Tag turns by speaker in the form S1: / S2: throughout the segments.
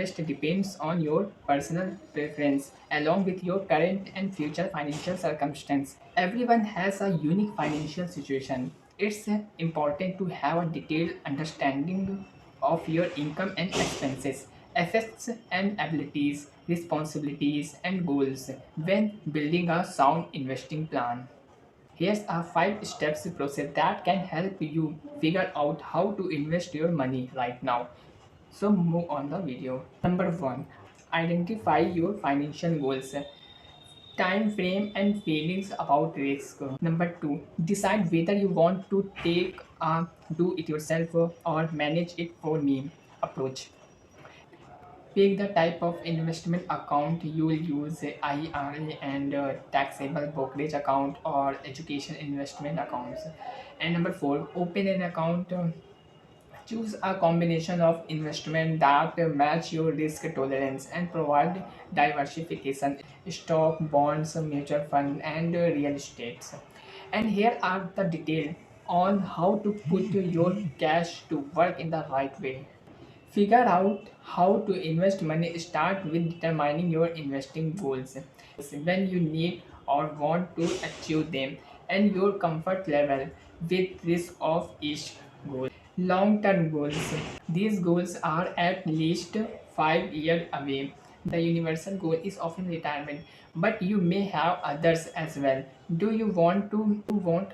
S1: invest depends on your personal preference, along with your current and future financial circumstance. Everyone has a unique financial situation. It's important to have a detailed understanding of your income and expenses, assets and abilities, responsibilities, and goals when building a sound investing plan. Here's a 5 steps process that can help you figure out how to invest your money right now. So move on the video. Number 1, identify your financial goals, time frame and feelings about risk. Number 2, decide whether you want to take a do it yourself or manage it for me approach. Pick the type of investment account you will use, IRA and taxable brokerage account or education investment accounts. And number 4, open an account. Choose a combination of investment that match your risk tolerance and provide diversification, stock, bonds, mutual fund, and real estate. And here are the details on how to put your cash to work in the right way. Figure out how to invest money. Start with determining your investing goals, when you need or want to achieve them, and your comfort level with risk of each goal. Long term goals. These goals are at least 5 years away. The universal goal is often retirement, but you may have others as well. Do you want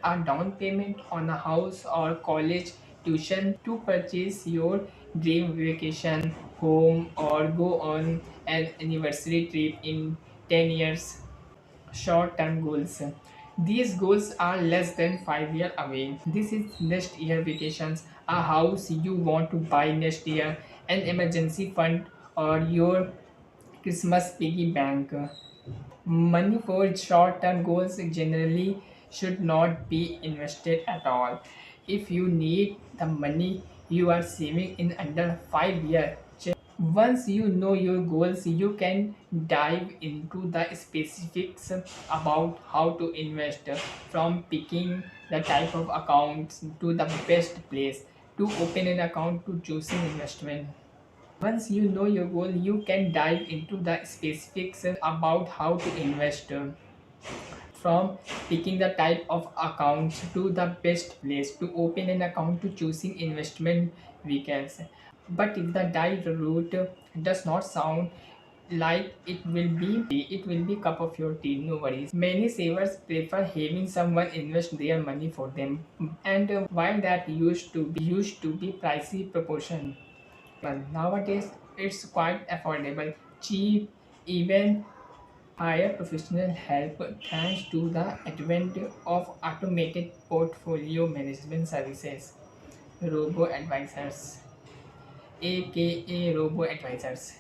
S1: a down payment on a house or college tuition to purchase your dream vacation home or go on an anniversary trip in 10 years? Short term goals. These goals are less than 5 years away. This is next year vacations, a house you want to buy next year, an emergency fund, or your Christmas piggy bank. Money for short term goals generally should not be invested at all. If you need the money you are saving in under 5 years, once you know your goals, you can dive into the specifics about how to invest, from picking the type of accounts to the best place to open an account to choosing investment. Once you know your goal, you can dive into the specifics about how to invest, from picking the type of accounts to the best place to open an account to choosing investment vehicles. But if the dive route does not sound like it will be cup of your tea, no worries. Many savers prefer having someone invest their money for them, and while that used to be pricey proportion, well, nowadays it's quite affordable, cheap, even hire professional help thanks to the advent of automated portfolio management services, robo advisors, aka robo advisors.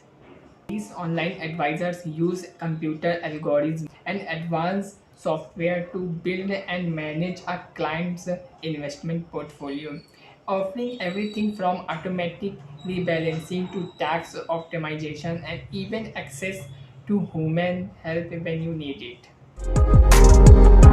S1: These online advisors use computer algorithms and advanced software to build and manage a client's investment portfolio, offering everything from automatic rebalancing to tax optimization and even access to human help when you need it.